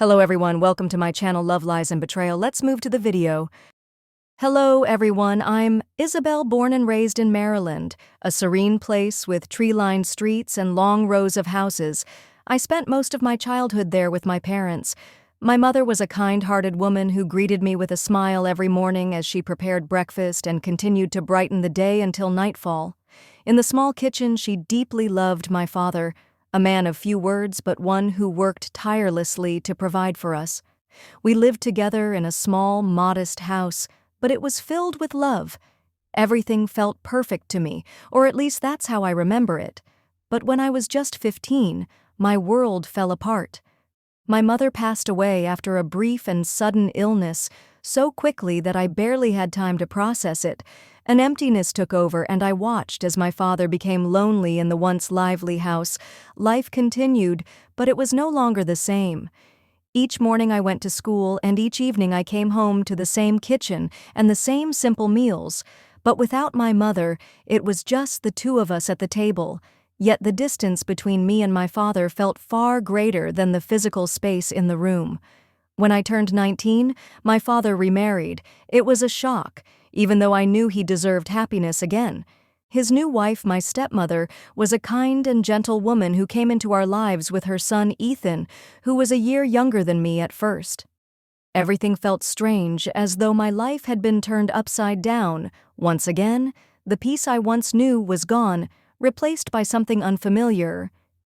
Hello everyone, welcome to my channel Love, Lies, and Betrayal. Let's move to the video. Hello everyone, I'm Isabel, born and raised in Maryland, a serene place with tree-lined streets and long rows of houses. I spent most of my childhood there with my parents. My mother was a kind-hearted woman who greeted me with a smile every morning as she prepared breakfast and continued to brighten the day until nightfall. In the small kitchen, she deeply loved my father, a man of few words but one who worked tirelessly to provide for us. We lived together in a small, modest house, but it was filled with love. Everything felt perfect to me, or at least that's how I remember it. But when I was just 15, my world fell apart. My mother passed away after a brief and sudden illness, so quickly that I barely had time to process it. An emptiness took over, and I watched as my father became lonely in the once lively house. Life continued, but it was no longer the same. Each morning I went to school, and each evening I came home to the same kitchen and the same simple meals. But without my mother, it was just the two of us at the table. Yet the distance between me and my father felt far greater than the physical space in the room. When I turned 19, my father remarried. It was a shock, even though I knew he deserved happiness again. His new wife, my stepmother, was a kind and gentle woman who came into our lives with her son Ethan, who was a year younger than me at first. Everything felt strange, as though my life had been turned upside down. Once again, the peace I once knew was gone, replaced by something unfamiliar.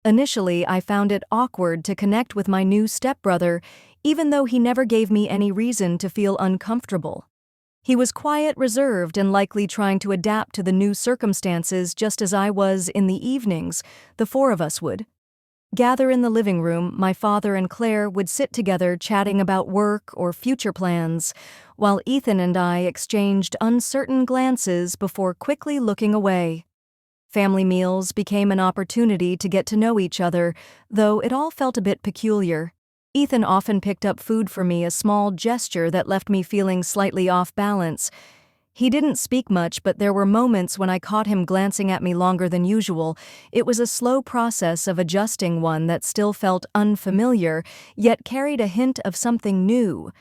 Initially, I found it awkward to connect with my new stepbrother, even though he never gave me any reason to feel uncomfortable. He was quiet, reserved, and likely trying to adapt to the new circumstances just as I was in the evenings. The four of us would gather in the living room. My father and Claire would sit together chatting about work or future plans, while Ethan and I exchanged uncertain glances before quickly looking away. Family meals became an opportunity to get to know each other, though it all felt a bit peculiar. Ethan often picked up food for me, a small gesture that left me feeling slightly off balance. He didn't speak much, but there were moments when I caught him glancing at me longer than usual. It was a slow process of adjusting, one that still felt unfamiliar, yet carried a hint of something new.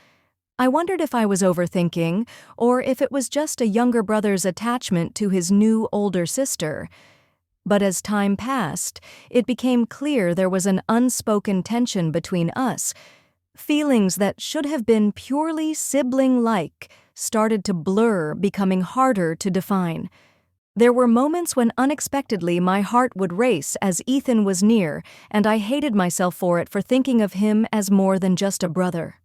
I wondered if I was overthinking, or if it was just a younger brother's attachment to his new older sister. But as time passed, it became clear there was an unspoken tension between us. Feelings that should have been purely sibling-like started to blur, becoming harder to define. There were moments when unexpectedly my heart would race as Ethan was near, and I hated myself for it, for thinking of him as more than just a brother.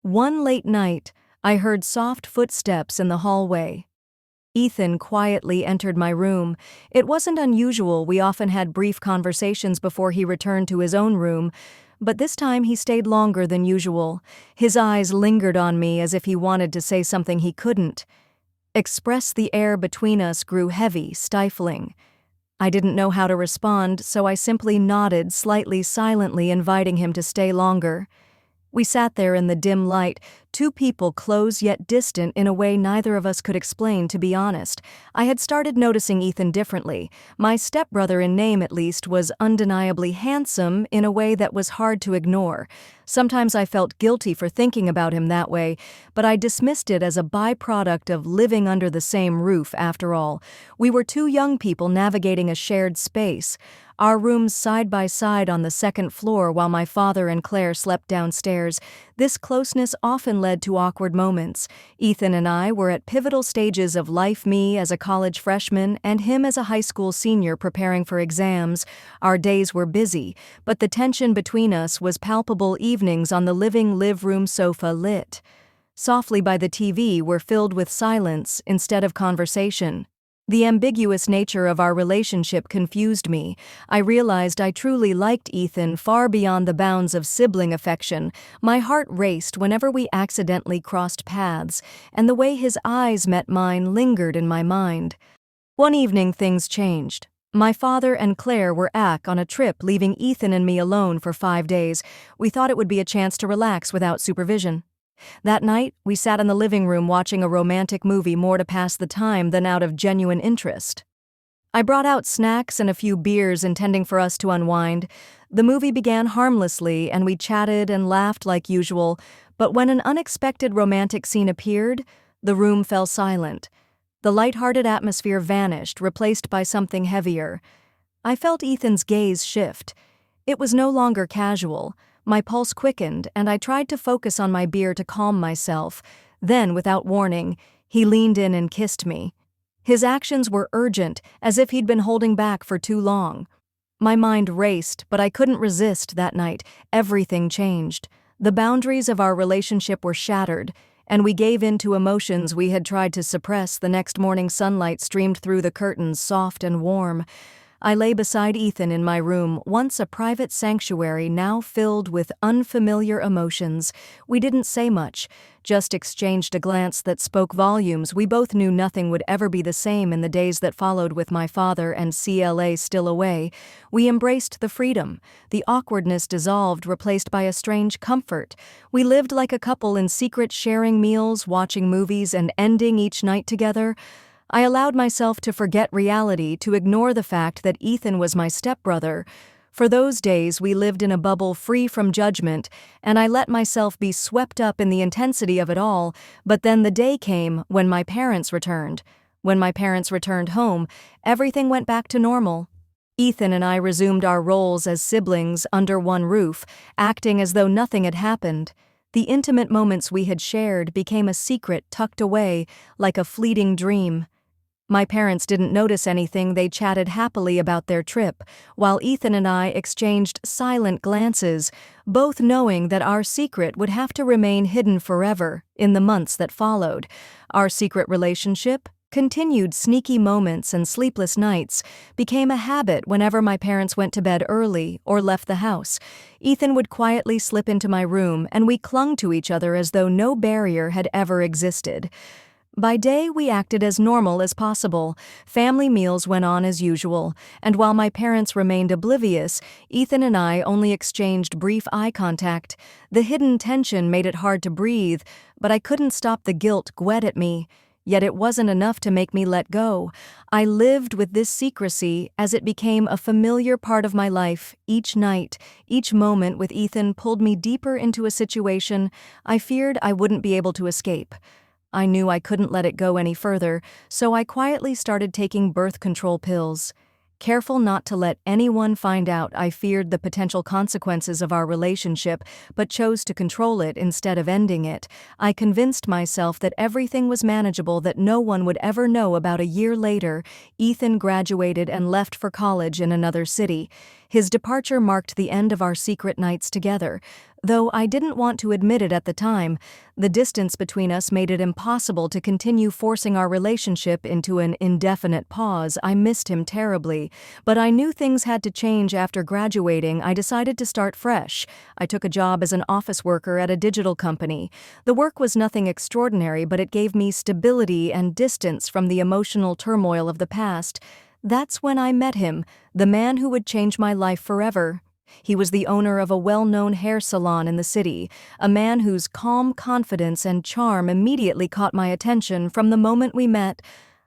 One late night, I heard soft footsteps in the hallway. Ethan quietly entered my room. It wasn't unusual. We often had brief conversations before he returned to his own room, but this time he stayed longer than usual. His eyes lingered on me as if he wanted to say something he couldn't express. The air between us grew heavy, stifling. I didn't know how to respond, so I simply nodded slightly, silently inviting him to stay longer. We sat there in the dim light, two people close yet distant in a way neither of us could explain, to be honest. I had started noticing Ethan differently. My stepbrother, in name at least, was undeniably handsome in a way that was hard to ignore. Sometimes I felt guilty for thinking about him that way, but I dismissed it as a byproduct of living under the same roof. After all, we were two young people navigating a shared space. Our rooms side by side on the second floor, while my father and Claire slept downstairs. This closeness often led to awkward moments. Ethan and I were at pivotal stages of life, me as a college freshman and him as a high school senior preparing for exams. Our days were busy, but the tension between us was palpable. Evenings on the living room sofa, lit softly by the TV, were filled with silence instead of conversation. The ambiguous nature of our relationship confused me. I realized I truly liked Ethan far beyond the bounds of sibling affection. My heart raced whenever we accidentally crossed paths, and the way his eyes met mine lingered in my mind. One evening, things changed. My father and Claire were on a trip, leaving Ethan and me alone for 5 days. We thought it would be a chance to relax without supervision. That night, we sat in the living room watching a romantic movie, more to pass the time than out of genuine interest. I brought out snacks and a few beers intending for us to unwind. The movie began harmlessly and we chatted and laughed like usual, but when an unexpected romantic scene appeared, the room fell silent. The light-hearted atmosphere vanished, replaced by something heavier. I felt Ethan's gaze shift. It was no longer casual. My pulse quickened, and I tried to focus on my beer to calm myself. Then, without warning, he leaned in and kissed me. His actions were urgent, as if he'd been holding back for too long. My mind raced, but I couldn't resist that night. Everything changed. The boundaries of our relationship were shattered, and we gave in to emotions we had tried to suppress. The next morning sunlight streamed through the curtains, soft and warm. I lay beside Ethan in my room, once a private sanctuary, now filled with unfamiliar emotions. We didn't say much, just exchanged a glance that spoke volumes. We both knew nothing would ever be the same in the days that followed. With my father and CLA still away, we embraced the freedom. The awkwardness dissolved, replaced by a strange comfort. We lived like a couple in secret, sharing meals, watching movies, and ending each night together. I allowed myself to forget reality, to ignore the fact that Ethan was my stepbrother. For those days, we lived in a bubble free from judgment, and I let myself be swept up in the intensity of it all. But then the day came when my parents returned. When my parents returned home, everything went back to normal. Ethan and I resumed our roles as siblings under one roof, acting as though nothing had happened. The intimate moments we had shared became a secret tucked away, like a fleeting dream. My parents didn't notice anything. They chatted happily about their trip, while Ethan and I exchanged silent glances, both knowing that our secret would have to remain hidden forever. In the months that followed, our secret relationship, continued sneaky moments and sleepless nights, became a habit. Whenever my parents went to bed early or left the house, Ethan would quietly slip into my room, and we clung to each other as though no barrier had ever existed. By day, we acted as normal as possible. Family meals went on as usual, and while my parents remained oblivious, Ethan and I only exchanged brief eye contact. The hidden tension made it hard to breathe, but I couldn't stop the guilt gnawed at me. Yet it wasn't enough to make me let go. I lived with this secrecy as it became a familiar part of my life. Each night, each moment with Ethan pulled me deeper into a situation I feared I wouldn't be able to escape. I knew I couldn't let it go any further, so I quietly started taking birth control pills. Careful not to let anyone find out, I feared the potential consequences of our relationship, but chose to control it instead of ending it. I convinced myself that everything was manageable, that no one would ever know. About a year later, Ethan graduated and left for college in another city. His departure marked the end of our secret nights together. Though I didn't want to admit it at the time, the distance between us made it impossible to continue, forcing our relationship into an indefinite pause. I missed him terribly, but I knew things had to change. After graduating, I decided to start fresh. I took a job as an office worker at a digital company. The work was nothing extraordinary, but it gave me stability and distance from the emotional turmoil of the past. That's when I met him, the man who would change my life forever. He was the owner of a well-known hair salon in the city, a man whose calm confidence and charm immediately caught my attention. From the moment we met,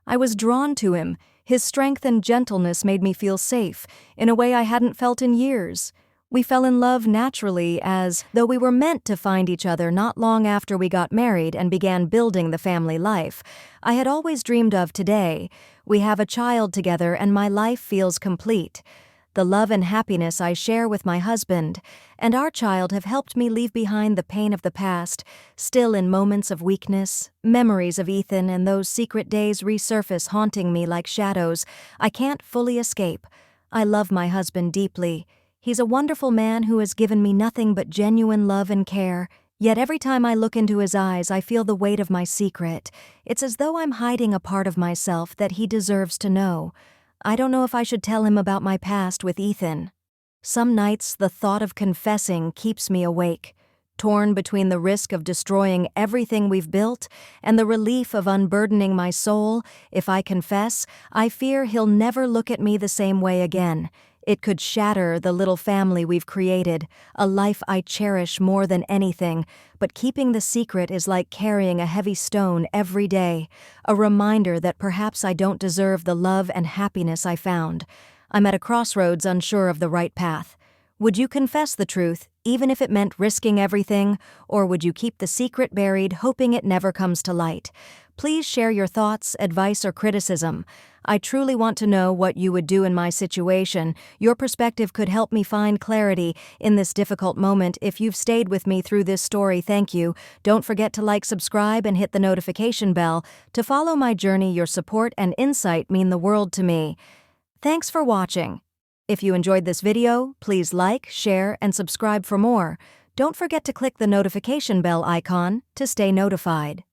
I was drawn to him. His strength and gentleness made me feel safe, in a way I hadn't felt in years. We fell in love naturally, as though we were meant to find each other. Not long after we got married and began building the family life I had always dreamed of. Today, we have a child together and my life feels complete. The love and happiness I share with my husband and our child have helped me leave behind the pain of the past. Still, in moments of weakness, memories of Ethan and those secret days resurface, haunting me like shadows I can't fully escape. I love my husband deeply. He's a wonderful man who has given me nothing but genuine love and care. Yet every time I look into his eyes, I feel the weight of my secret. It's as though I'm hiding a part of myself that he deserves to know. I don't know if I should tell him about my past with Ethan. Some nights, the thought of confessing keeps me awake, torn between the risk of destroying everything we've built and the relief of unburdening my soul. If I confess, I fear he'll never look at me the same way again. It could shatter the little family we've created, a life I cherish more than anything, but keeping the secret is like carrying a heavy stone every day, a reminder that perhaps I don't deserve the love and happiness I found. I'm at a crossroads, unsure of the right path. Would you confess the truth, even if it meant risking everything, or would you keep the secret buried, hoping it never comes to light? Please share your thoughts, advice, or criticism. I truly want to know what you would do in my situation. Your perspective could help me find clarity in this difficult moment. If you've stayed with me through this story, thank you. Don't forget to like, subscribe, and hit the notification bell to follow my journey. Your support and insight mean the world to me. Thanks for watching. If you enjoyed this video, please like, share, and subscribe for more. Don't forget to click the notification bell icon to stay notified.